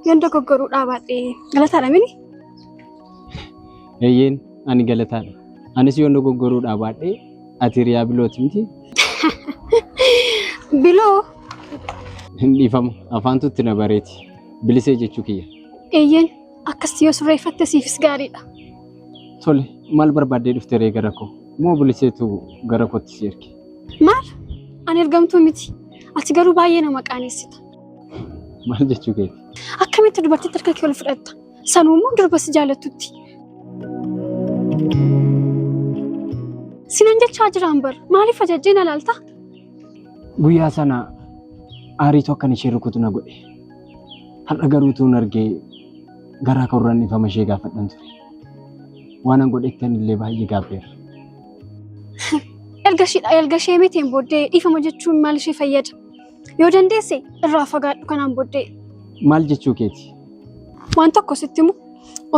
Yoon dogoggoruu dhaabaadhee galataadha mini? Eeyyeen ani galataadha. Anis yoon dogoggoruu dhaabaadhee ati riyaa bilooti miti? Biloo? Hin dhiifamu afaan tutti na bareeti. Bilisee jechuu kiyya. Eeyyeen akkasii yoo sirreeffatte siifis gaariidha. Tole maal barbaaddee dhuftee ree gara koo? Moo biliseetu gara kootti si erge? Maal? Ani ergamtuu miti. Ati garuu baay'ee nama qaaneessita. Maal jechuu keeti? Akkamitti dubartii harka kee ol fudhatta? Sanuummoo durba si jaalattutti. Sinan jechaa jiraan bar maaliif ajajjeen alaalta? Guyyaa sana aariitu akkan ishee rukutu na godhe. Har'a garuu tuun argee garaa korraan ifama ishee gaafadhan ture. Waan an godhettan illee baay'ee gaabbeera. Erga ishee miteen booddee dhiifama jechuun maal ishee fayyada? Yoo dandeesse irraa fagaadhu kanaan booddee. Maal jechuu keeti? Waan tokko sitti himu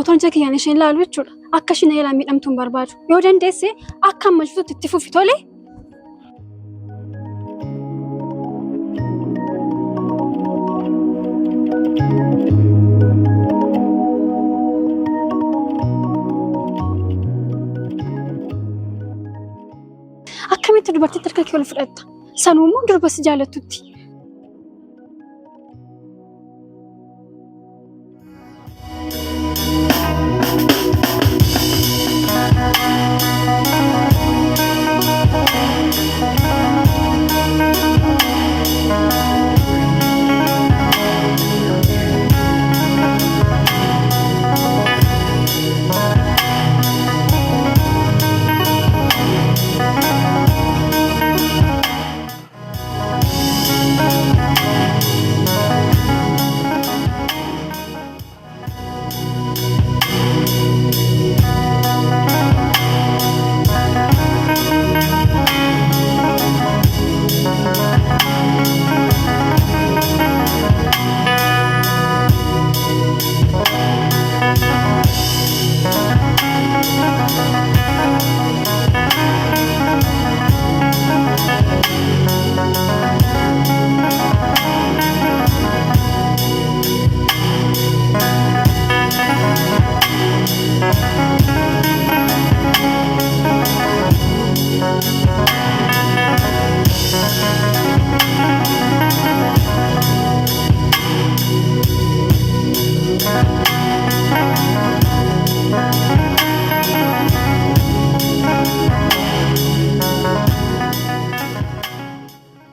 otoon ija kiyyaan isheen laalu jechuudha. Akka isheen eelaa miidhamtuun barbaadu. Yoo dandeesse akka amma jirtutti itti fufi tole. Akkamitti dubartii harka kee ol fudhatta? Sanuummoo durba si jaalattutti.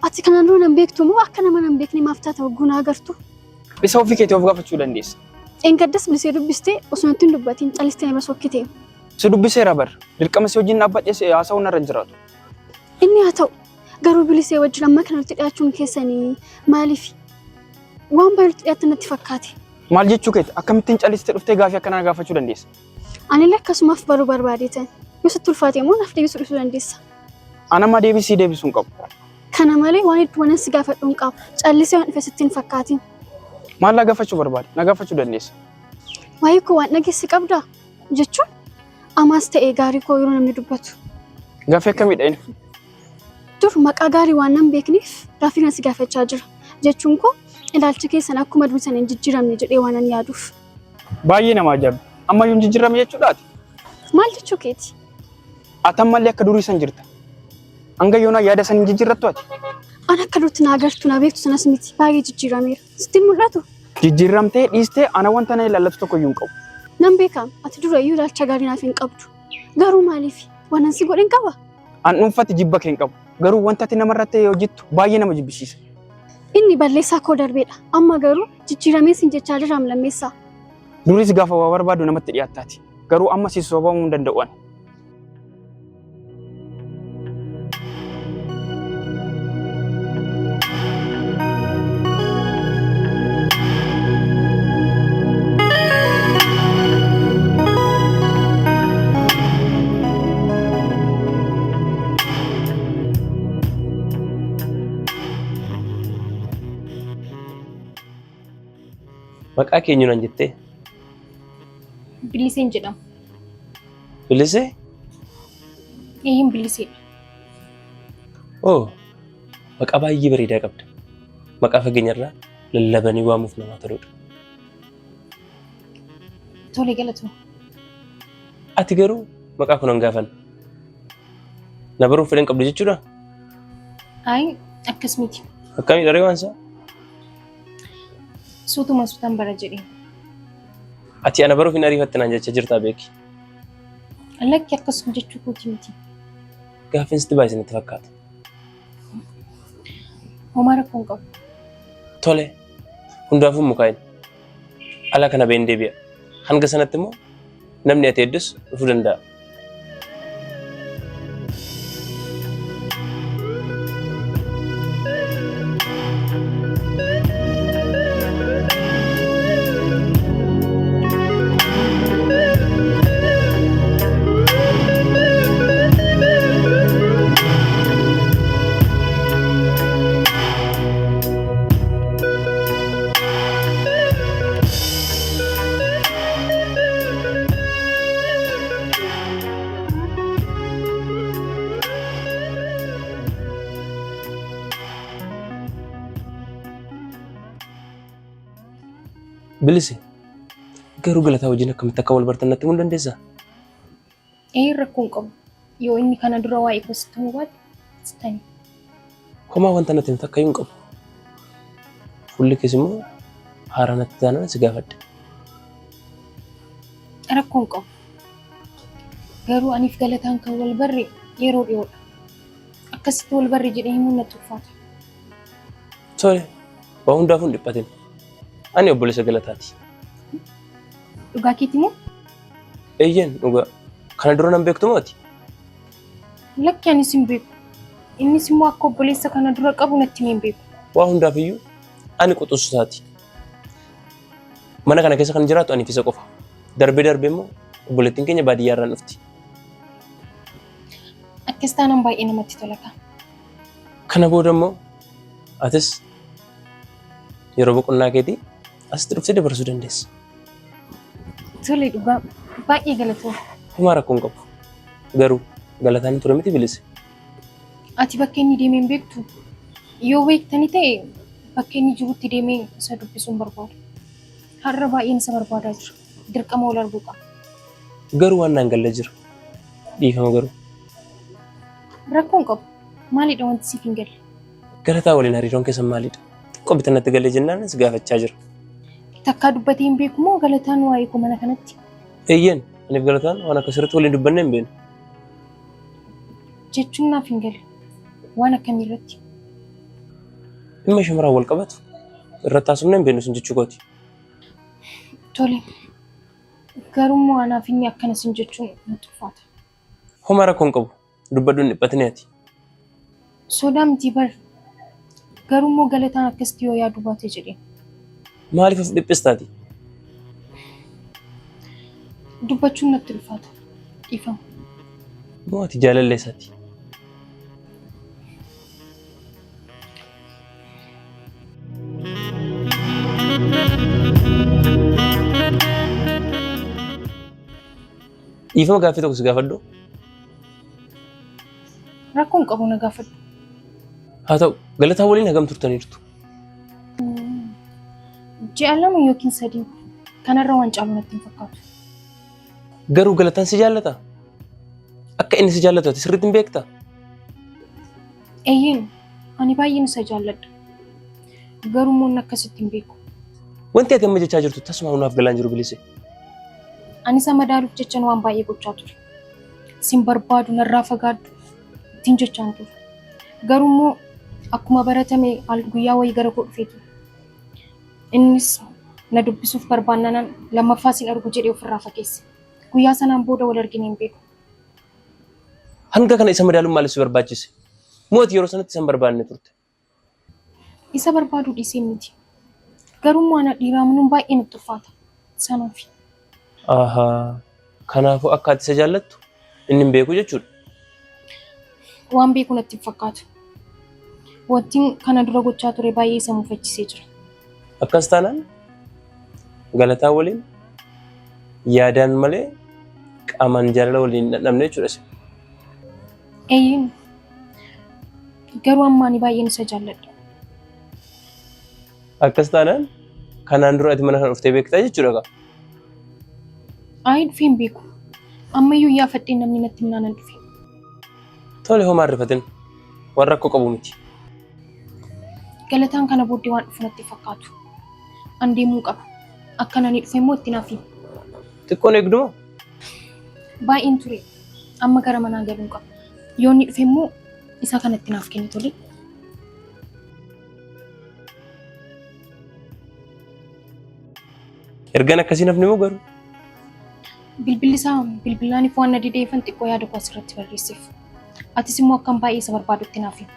Ati kana nuu nan beektu moo akka nama nan beekne maaf taata waggoon agartu? Bisa ofii keetii of gaafachuu dandeessa. Engaddas bilisee dubbistee osoo nuti hin dubbatiin calistee nama sokkitee. Si dubbiseera bar. Dirqama si wajjin dhaabbadhee haasa'uun irra hin jiraatu. Inni haa ta'u garuu bilisee wajjin amma kana nuti dhiyaachuun keessanii maaliif? Waan baay'ee nuti dhiyaatan natti fakkaate. Maal jechuu keeti? Akkamittiin calistee dhuftee gaafii akkanaa gaafachuu dandeessa? Anillee akkasumaaf baruu barbaadeetan. Yoo sitti ulfaate immoo naaf deebisuu dhiisuu dandeessa. Anamma deebisuu hin qabu. Kana malee waan hedduu waan si gaafadhu hin qabu. Callisee waan dhufe sitti hin fakkaatin. Maal na gaafachuu barbaade? Na gaafachuu dandeessa. Waa'ee koo waan dhageessi qabdaa? Jechuun amaas ta'ee gaarii koo yeroo namni dubbatu. Gaafii akkamiidha inni? Dur maqaa gaarii waan nan beekniif gaafii na si gaafachaa jira. Jechuun koo ilaalcha keessan akkuma durii sana hin jijjiiramne jedhee waan an yaaduuf. Baay'ee nama ajaa'iba. Amma yoo hin jijjiirame jechuudhaati. Maal jechuu keeti? Ati ammallee akka durii san jirta. Hanga yoonaa yaada san hin jijjiirrattu ati. An akka duratti na agartu na beektu sanas miti baay'ee jijjiirameera. Sitti mul'atu? Jijjiiramtee dhiistee ana wanta na ilaallatu tokko iyyuu hin qabu. Nan beekam ati durayyuu ilaalcha gaarii naaf hin qabdu. Garuu maaliif waan an si godhin qaba? An dhuunfatti jibba kee hin qabu. Garuu wanta ati namarratti hojjettu baay'ee nama jibbisiisa. Inni balleessaa koo darbeedha. Amma garuu jijjiiramee sin jechaa jiraam lammeessaa. Duris gaafa waa barbaadu namatti dhiyaattaati. Garuu amma si soobamuu hin danda'u. Maqaa keenyuun jettee? Biliseen jedhama. Bilisee? Eeyyin biliseedha. Oo, maqaa baay'ee bareedaa qabda. Maqaa fageenyarraa lallabanii waamuuf namaa toludha. Tole galatuma. Ati garuu maqaa kun hangaafan. Na baruuf fedhan qabdu jechuudha? Ayi akkas miti. Akkamii dharee waansaa? Suutuma suutaan bara jedhee. Ati ana baruuf hin ariifatte naan jecha jirtaa beeki. Lakki akkasuma jechuu kooti miti. Gaaffiin sitti baay'ee natti fakkaata. Homaa rakkoon qabu. Tole, hundaafuu mukaa'in. Ala kana ba'een deebi'a. Hanga sanatti immoo namni ati heddus dhufuu danda'a. Bilisi, garuu galataa wajjin akkamitti akka wal bartan natti himuu dandeessaa? Rakkoon qabu. Yoo inni kana dura waa'ee kositti mubaate sitani. Homaa wanta natti himtu akka hin qabu. Fuulli kees immoo haaraa natti taanaan si gaafadha. Rakkoon qabu. Garuu aniif galataan kan wal barre yeroo dhiyoodha. Akkasitti wal barre jedhee himuun natti ulfaata. Tole, waa hundaafuu hin dhiphatin. Ani obboleessa galataati. Dhugaa keeti moo? Eeyyeen dhugaa. Kana dura nan beektu mooti? Lakki anis hin beeku. Innis immoo akka obboleessa kana dura qabu natti hin beeku. Waa hundaafiyyuu ani quxusu isaati. Mana kana keessa kan jiraatu aniif isa qofa. Darbee darbee immoo obboleettiin keenya baadiyyaarraan dhufti. Akkas taanaan baay'ee namatti tola. Kana booda immoo atis yeroo boqonnaa keetii asitti dhuftee dabarsuu dandeessa. Tole dhugaa baay'ee galatooma. Homaa rakkoon qabu. Garuu galataan ture miti bilise. Ati bakka inni deemee hin beektu? Yoo beektani ta'e bakka inni jirutti deemee isa dubbisuun barbaada. Har'a baay'een isa barbaadaa jira. Dirqama wal arguu qaba. Garuu waan naan galle jira. Dhiifama garuu. Rakkoon qabu. Maalidha wanti siif hin galle? Galataa waliin hariiroon keessan maalidha? Qophii natti galee jennaan si gaafachaa jira. Takkaa dubbatee hin beeku moo galataan waa'ee koo mana kanatti? Eeyyeen, aniif galataan waan akkasirratti waliin dubbanne hin beenu. Jechuun naaf hin galle. Waan akkamii irratti? Dhimma shamarran wal qabatu irratti haasofne hin beenu sin jechuu kooti. Tole. Garuu immoo anaaf inni akkana sin jechuun natti ulfaata. Homaa rakkoon qabu. Dubbadduun dhiphatine ati. Sodaa miti bar. Garuu immoo galataan akkasitti yoo yaadu baate jedhee. Maaliif of dhiphistaati? Dubbachuun natti ulfaata. Dhiifama. Moo ati jaalalleessaati? Dhiifama gaaffii tokko si gaafadhu. Rakkoon qabu na gaafadhu. Haa ta'u, galataa waliin hagam turtanii jirtu? Ji'a 2 yookiin 3 kanarra waan caalu natti hin fakkaatu. Garuu galataan si jaallata? Akka inni si jaallatu ati sirriitti hin beektaa? Eeyyeen, ani baay'een isa jaalladha. Garuu immoo inni akkasitti hin beeku. Wanti ati amma jechaa jirtu tasuma hunaaf galaan jiru bilise. Ani isa madaaluuf jechan waan baay'ee gochaa ture. Sin barbaadu narraa fagaaddu ittiin jechaan ture. Garuu immoo akkuma baratame guyyaa wayii gara koo dhufee ture. Innis na dubbisuuf barbaannaan lammaffaa sin argu jedhee ofirraa fageesse. Guyyaa sanaan booda wal argine hin beeku. Hanga kana isa madaaluun maaliif si barbaachise? Mooti yeroo sanatti isa hin barbaanne turte. Isa barbaaduu dhiisee miti. Garuu immoo ana dhiiraa minuun baay'ee natti ulfaata. Sanaafi. Ahaa. Kanaafuu akka ati isa jaallattu inni hin beeku jechuudha. Waan beeku natti hin fakkaatu. Wantiin kana dura gochaa ture baay'ee isa mufachiisee jira. Akkas taanaan galataa waliin yaadaan malee qaamaan jaalala waliin dhabne jechuudha. Eeyyin garuu amma ani baay'een isa jaalladha. Akkas taanaan kanaan dura ati mana kana dhuftee beektaa jechuudha. Ayi dhufee hin beeku. Ammayyuu iyyaafadhee namni natti himnaan hin dhufe. Tole homaa rifatin warra rakkoo qabu miti. Galataan kana booddee waan dhufu natti fakkaatu. An deemuu qaba. Akka nani dhufe immoo itti naaf himi. Xiqqoon eegduma? Baay'een ture. Amma gara manaa galuu qaba. Yoo inni dhufe immoo isa kanatti naaf kenni tole. Ergaan akkasii nafni moo garuu? Bilbilli isaa bilbilaaniif waan na dideeffan xiqqoo yaada koo asirratti barreesseef. Atis immoo akkam baay'ee isa barbaadutti naaf himi.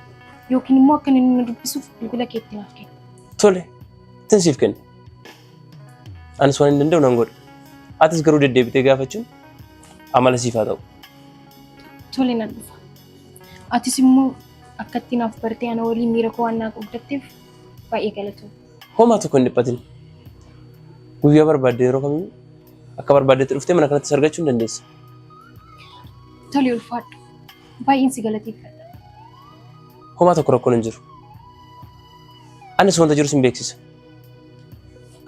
Yookiin immoo akka inni na dubbisuuf bilbila keetti naaf kenni. Tole, tinsiif kenni. Anis waan hin danda'u nan godha. Atis garuu deddeebitee gaafachuun amala siif haa ta'u. Tole nan dhufa. Atis immoo akka itti naaf bartee ana waliin miira koo waan naa qabdatteef baay'ee galatoomna. Homaa tokko hin dhiphatin. Guyyaa barbaadde yeroo kamiyyuu akka barbaaddetti dhuftee mana kanatti argachuu hin dandeessa. Tole ulfaadhu. Baay'een si galateeffadha. Homaa tokko rakkoon hin jiru. Anis wanta jiru sin beeksisa.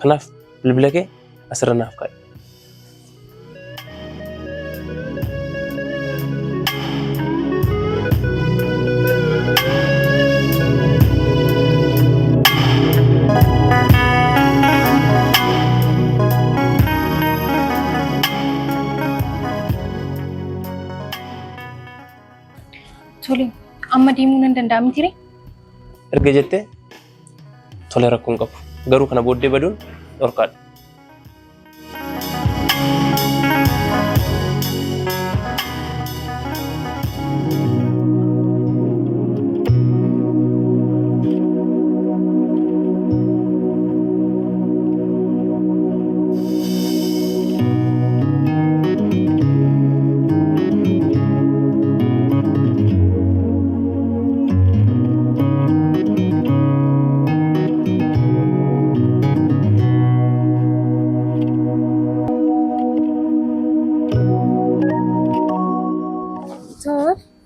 Kanaaf bilbila kee asirra naaf kaa'e. Tole, amma deemuu nan danda'a miti ree? Erga jettee tole rakkoon qabu. Garuu kana booddee baduun dhorkaadha.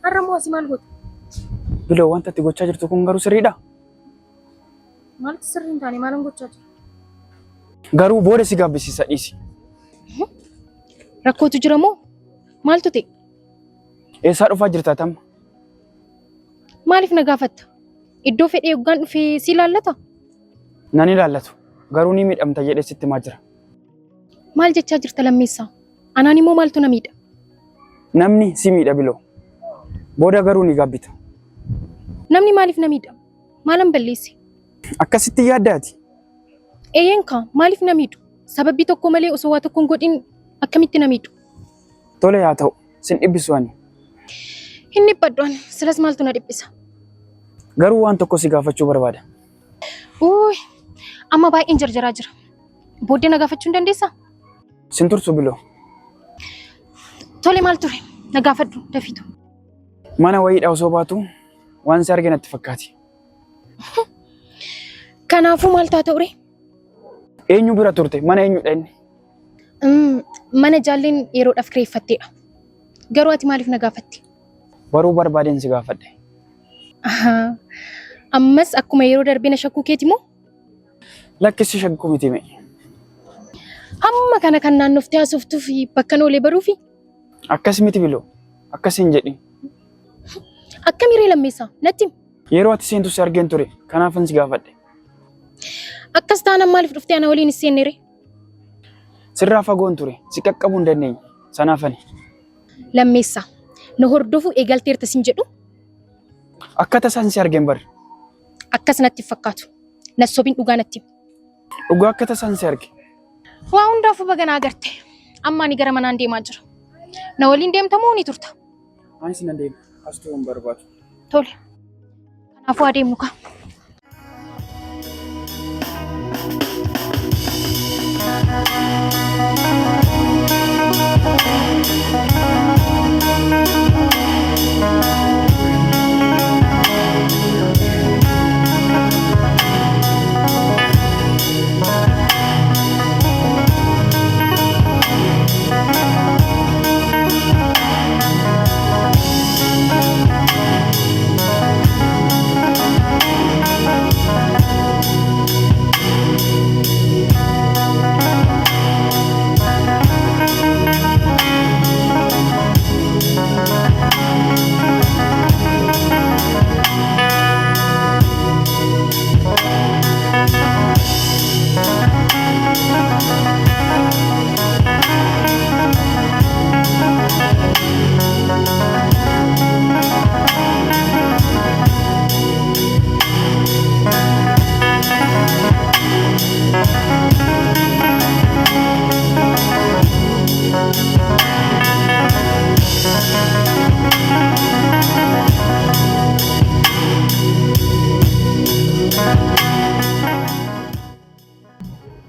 Har'a maal goota? Biloo wanta itti gochaa jirtu kun garuu sirriidha. Maaltu sirrii hin taane maalan gochaa jira? Garuu booda si gaabbisiisa dhiisi. Rakkootu jira moo? Maaltu ta'e? Eessaa dhufaa jirta tamma? Maaliif na gaafatta? Iddoo fedhee yoggaan dhufee si ilaallata? Nan ilaallatu. Garuu ni miidhamta jedhee sitti maa jira. Maal jechaa jirta lammeessaa? Anaan immoo maaltu na miidha? Namni si miidha Biloo. Booda garuu ni gaabbita. Namni maaliif na miidha? Maalan balleesse? Akkasitti yaaddaati. Eeyyeen kaa maaliif na miidhu? Sababbii tokko malee osoo waa tokko hin godhin akkamitti na miidhu? Tole haa ta'u, sin dhibbisu ani. Hin dhibbadhu ani, silas maaltu na dhibbisa? Garuu waan tokko si gaafachuu barbaada. Amma baay'een jarjaraa jira. Booddee na gaafachuu hin dandeessaa? Sin tursu Biloo. Tole maal ture? Na gaafadhu dafiitu. Mana wayiidha osoo baatu waan si arge natti fakkaati. Kanaafuu maal ta'a ta'ure? Eenyu bira turte? Mana eenyudha inni? Mana jaalleen yeroodhaaf kireeffatteedha. Garuu ati maaliif na gaafatti? Baruu barbaadeen si gaafadhe. Ammas akkuma yeroo darbee na shakkuu keeti moo? Lakkisi shakkuu miti mee. Amma kana kan naannoftee haasoftuu fi bakka noolee baruufi? Akkas miti Biloo. Akkas hin jedhin. Akkamiree lammeessaa? Natti himi? Yeroo ati seentu si argeen ture. Kanaafan si gaafadhe. Akkas taanaan maaliif dhuftee ana waliin hin seennere? Sirraa fagoon ture. Si qaqqabuu hin dandeenye. Sanaafani. Lammeessaa. Na hordofuu eegalteerta sin jedhu? Akka tasaan si argeen bari. Akkas natti fakkaatu. Na sobiin dhugaa natti himi. Dhugaa akka tasaan si arge. Waa hundaafuu baganaa agarte. Amma ani gara manaan deemaa jira. Na waliin deemta moo ni turta? Anis nan deema. Astuu hin barbaadu. Tole. Kanaafuu adeemnu kaa.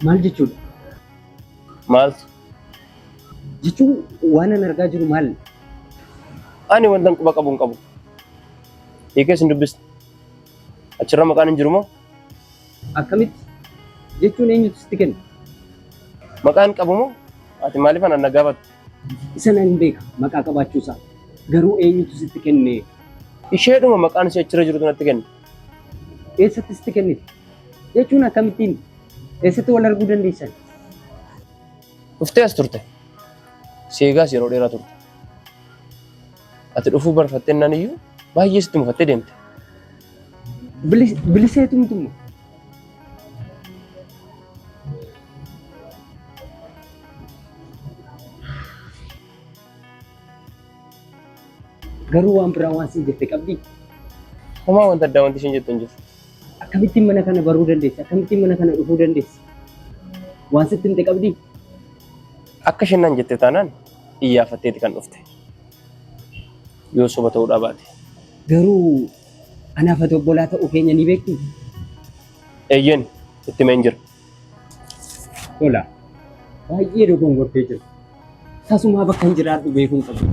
Maal jechuudha? Maaltu? Jechuun waan an argaa jiru maal? Ani wanta quba qabu hin qabu. Hiikees hin dubbisne. Achirra maqaan hin jiru moo? Akkamitti? Jechuun eenyutu sitti kenna? Maqaan qabu moo? Ati maaliif ana na gaafatu? Isa nan beeka maqaa qabaachuusaa. Garuu eenyutu sitti kenne? Isheedhuma maqaan ishee achirra jirutu natti kenne. Eessatti sitti kennite? Jechuun akkamittiin? Eessatti wal arguu dandeessan? Dhuftee as turte. Seegaas yeroo dheeraa turte. Ati dhufuu barfattee naan iyyuu baay'ee sitti mufattee deemte. Biliseetumtumu. Garuu waan biraa waan siin jette qabdi. Homaa wanta addaa wanti isheen jettu hin jiru. Akkamittiin mana kana baruu dandeessi? Akkamittiin mana kana dhufuu dandeessi? Waan sitti himte qabdi. Akka isheen naan jette taanaan iyyaafatteeti kan dhufte. Yoo soba ta'uudhaa baate. Garuu anaaf ati obbolaa ta'uu keenya ni beektu? Eeyyeen itti himeen jira. Tola. Baay'ee dogongortee jira. Tasumaa bakka hin jiraadhu beekuun qabdu.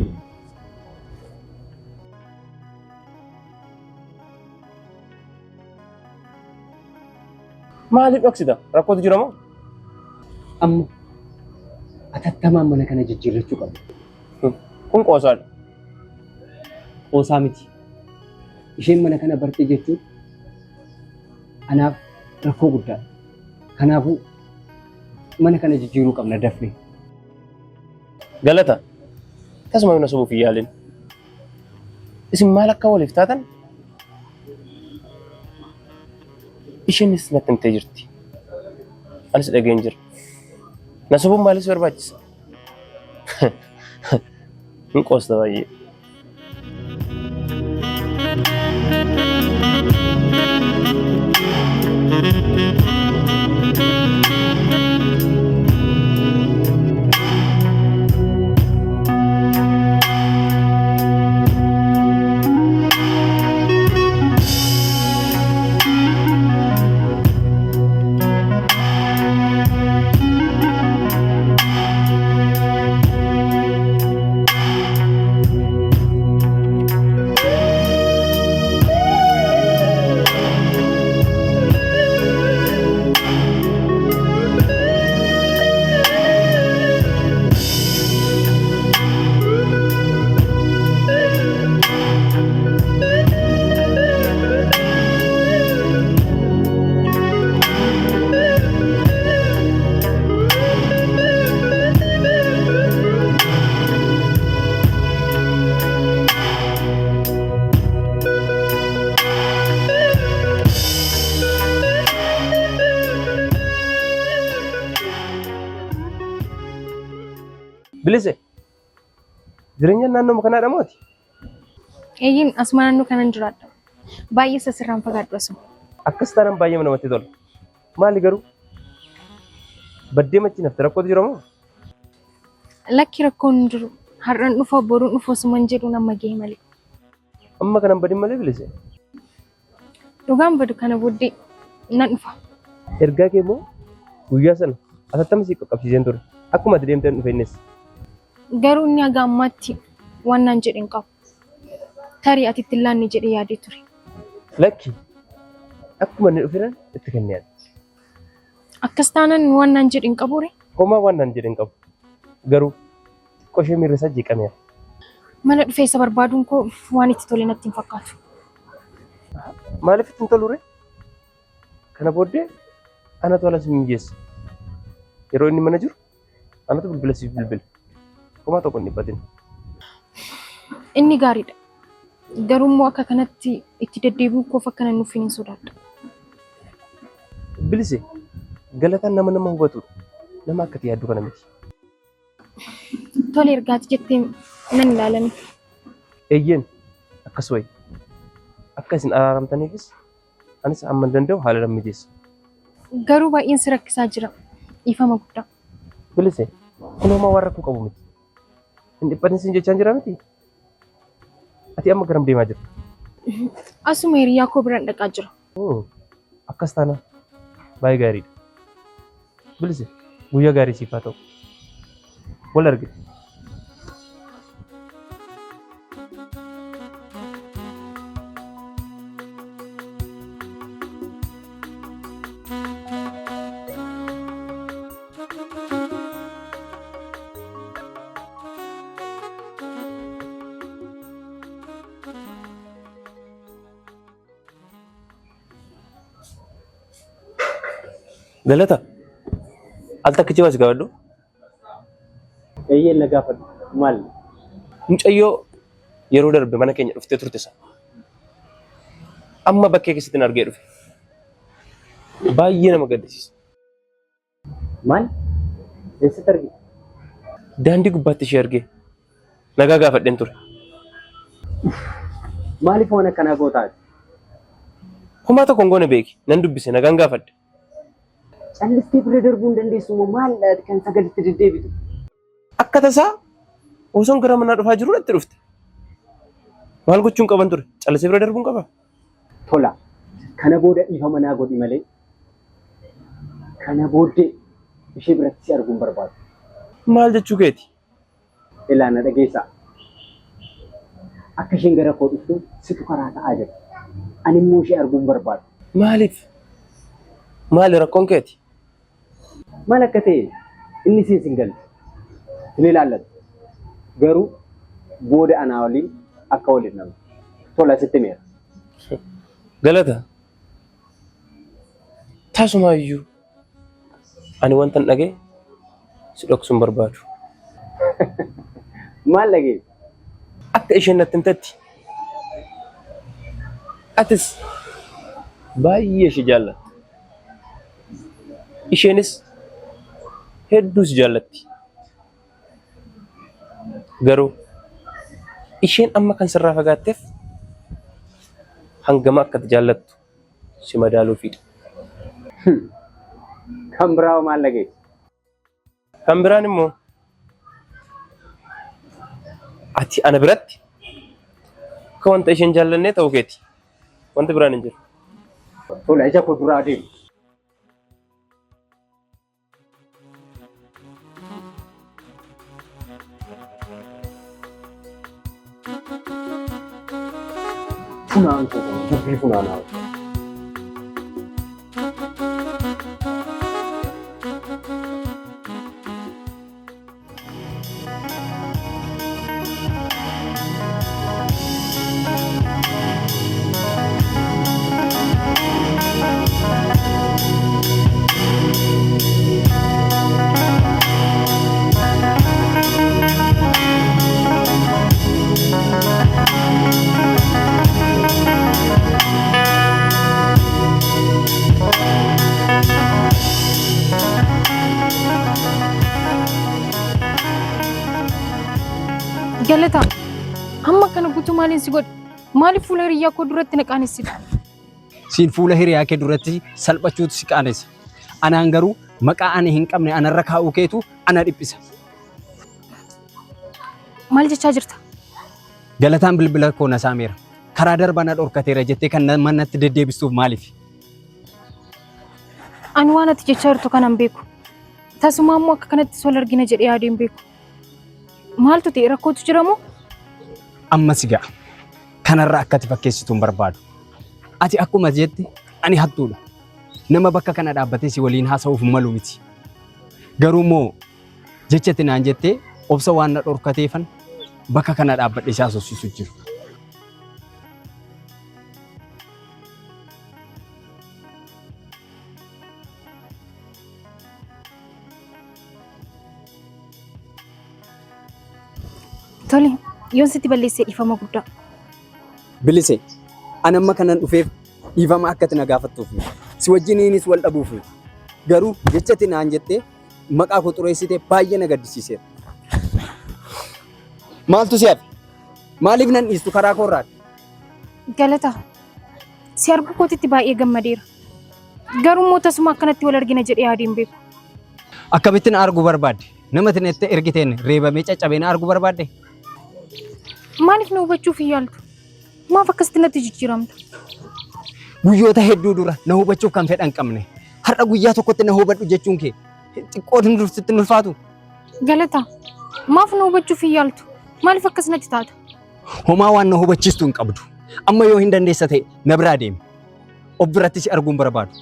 Maaliif dhoksita? Rakkootu jira moo? Amma atattamaan mana kana jijjiirrachuu qabdu. Kun qoosaadha. Qoosaa miti. Isheen mana kana barte jechuun anaaf rakkoo guddaadha. Kanaafuu mana kana jijjiiruu qabna dafnee. Galata. Tasuma yoo na sobuuf hin yaalin. Isin maal akka waliif taatan? Isheenis natti himtee jirti. Anis dhageen jira. Na sobuun maalis barbaachisa? Hin qoosta baay'ee. Bilise. Jireenya naannoo kanaadha mooti? Eeyyin asuma naannoo kanan jiraadha. Baay'ee sasirraan fagaadhu asuma. Akkas taanaan baay'ee namatti tola. Maali garuu? Baddee machi nafti rakkootu jira moo? Lakki rakkoon hin jiru. Har'aan dhufa boruun dhufa osuma hin jedhu nama gahee malee. Amma kanan badin malee bilise. Dhugaan badu kana booddee nan dhufa. Ergaa kee moo guyyaa sana atattama sii qaqqabsiiseen ture. Akkuma ati deemteen dhufe innis. Garuu inni haga ammaatti waan naan jedhe hin qabu. Tarii ati itti laanni jedhee yaadee ture. Lakki akkuma inni dhufeeran itti kennee yaadde. Akkas taanaan waan naan jedhe hin qabuure. Homaa waan naan jedhe hin qabu. Garuu qoshee miirri isaa jeeqameera. Mana dhufee isa barbaaduun koo waan itti tole natti hin fakkaatu. Maaliif itti hin tolure? Kana booddee anatu ala si mijeessa. Yeroo inni mana jiru anatu bilbila siif bilbila. Homaa tokko hin dhiphatin. Inni gaariidha. Garuu immoo akka kanatti itti deddeebi'uu koof akka nan nuuf hin sodaadha. Bilise galataan nama hubatudha. Nama akkati yaaddu kana miti. Tole ergaati jettee nan ilaalani. Eeyyeen akkas wayi. Akka isin araaramtaniifis anis amma danda'u haala nan mijeessa. Garuu baay'een si rakkisaa jira. Ifama guddaa. Bilise kun homaa waan rakkoo qabu miti. Hin dhiphatin siin jechaan jira miti. Ati amma garam deemaa jirta? Asuma hiriyaa koo biraan dhaqaa jira. Akkas taana baay'ee gaariidha. Bilisi guyyaa gaarii siif haa ta'u. Wal argite. Galata. Al takkichi was gaafadhu. Eeyyeen na gaafadhu. Maal? Mucayyoo yeroo darbe mana keenya dhuftee turte sana. Amma bakkee keessatti argee dhufe. Baay'ee nama gaddisiisa. Maal? Eessatti argite? Daandii gubbaatti ishee argee nagaa gaafadheen ture. Maaliif waan akkanaa gootaati? Homaa tokko hin goone beeki. Nan dubbise nagaan gaafadhe. Callistee bira darbuu hin dandeessu moo maal kan sagalitti deddeebitu? Akka tasaa osoon gara manaa dhufaa jiru natti dhufte. Maal gochuun qaban ture? Callisee bira darbuun qaba. Tola. Kana booda dhiifama naa godhi malee. Kana booddee ishee biratti si arguun barbaadu. Maal jechuu keeti? Ilaana dhageessaa. Akka isheen gara koo dhuftu situ karaa ta'aa jira. Ani immoo ishee arguun barbaadu. Maaliif? Maali rakkoon keeti? Maal akka ta'e inni siin sin galte. Ni ilaallatu. Garuu booda anaa waliin akka waliin nama. Tola sitti meera. Galata. Tasumaayyuu ani wanta hin dhagee si dhoksuun barbaadu. Maal dhagee? Akka isheen natti himtetti. Atis baay'ee ishee jaallatta. Isheenis hedduu si jaallatti. Garuu isheen amma kan sirraa fagaatteef hangama akka jaallattu si madaaluufidha. Kan biraa maal dhagee? Kan biraan immoo ati ana biratti akka wanta isheen jaallannee ta'uu keeti. Wanti biraan hin jiru. Tola ija koo duraa deemu. Funaan koo dubbii funaanaa. Galata. Amma kana guutuu maaliin si godhe? Maaliif fuula hiriyaa koo duratti na qaanessita? Siin fuula hiriyaa kee duratti salphachuutu si qaanessa. Anaan garuu maqaa ani hin qabne anarra kaa'uu keetu ana dhiphisa. Maal jechaa jirta? Galataan bilbila koo na saameera. Karaa darbaa na dhorkateera jettee kan manatti deddeebistuuf maaliif? Ani waan ati jechaa jirtu kana hin beeku. Tasumaa immoo akka kanatti sol argina jedhee yaadee hin beeku. Maaltu ta'e rakkootu jira moo? Ammas ga'a. Kanarraa akkati fakkeessitu hin barbaadu. Ati akkuma jette ani hattuudha. Nama bakka kana dhaabbatee si waliin haasa'uuf malu miti. Garuu immoo jechatti naan jettee obsa waan na dhorkateefan bakka kana dhaabbadhee si haasofsiisu jiru. Tole, yoon sitti balleessee dhiifama guddaa. Bilise, ani amma kanan dhufeef dhiifama akkati na gaafattuuf si wajjiniinis wal dhabuuf garuu jechatti naan jettee maqaa koo xureessitee baay'ee na gaddisiiseera. Maaltu si hafe? Maaliif nan dhiistu karaa koorraati? Galata, si arguu kootitti baay'ee gammadeera. Garuu immoo tasuma akkanatti wal argina jedhee yaadee hin beeku. Akkamittiin arguu barbaadde? Nama tinette ergiteen reebamee caccabee na arguu barbaadde? Maaliif na hubachuuf hin yaaltu? Maaf akkasitti natti jijjiiramta? Guyyoota hedduu dura na hubachuuf kan fedhan qabne. Har'a guyyaa tokkotti na hubadhu jechuun kee xiqqootiin dursitti hin ulfaatu. Galata maaf na hubachuuf yaaltu maaliif akkasumatti taata? Homaa waan na hubachiistu hin qabdu. Amma yoo hin dandeessa ta'e na biraa deemi. Of biratti si arguun barbaadu.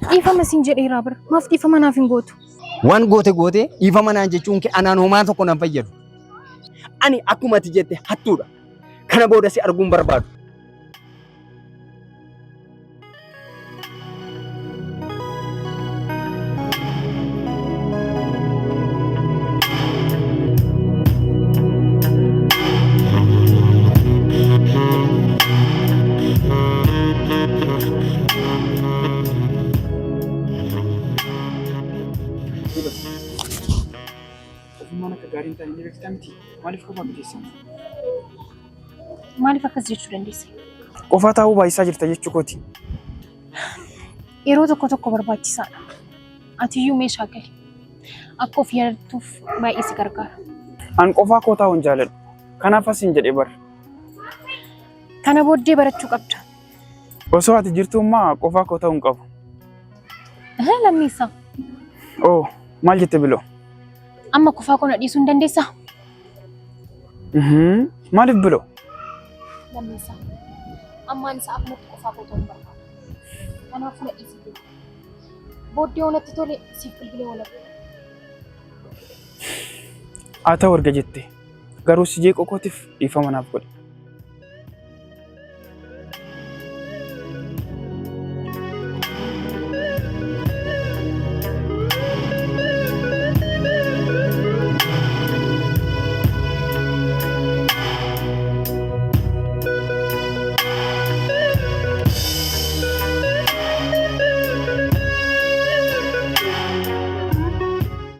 Dhiifama siin jedheeraa bira maaf dhiifama naaf hin gootu? Waan goote dhiifama naan jechuun kee anaan homaa tokko nan fayyadu. Ani akkuma ati jette hattuudha. Kana booda si arguun barbaadu. Maaliif akkas jechuu dandeessa? Qofaa taa'uu baay'isaa jirta jechuu kooti. Yeroo tokko barbaachisaadha. Atiyyuu meeshaa gali. Akka of yaadatuuf baay'ee si gargaara. An qofaa koo taa'uu hin jaaladhu. Kanaaf asin jedhee bara. Kana booddee barachuu qabda. Osoo ati jirtummaa qofaa koo ta'uu hin qabu. Lammiisaa. Oo, maal jette biloo? Amma qofaa koo na dhiisuu hin dandeessaa? Maaliif biloo? Lammiisaa. Ammaan isaa akkumatti qofaa koo ta'uu barbaada. Kanaaf na dhiisite. Booddee onatti tole siif bilbilee walabee. Haa ta'u erga jette. Garuu si jeeqoo kootiif dhiifama naaf godhe.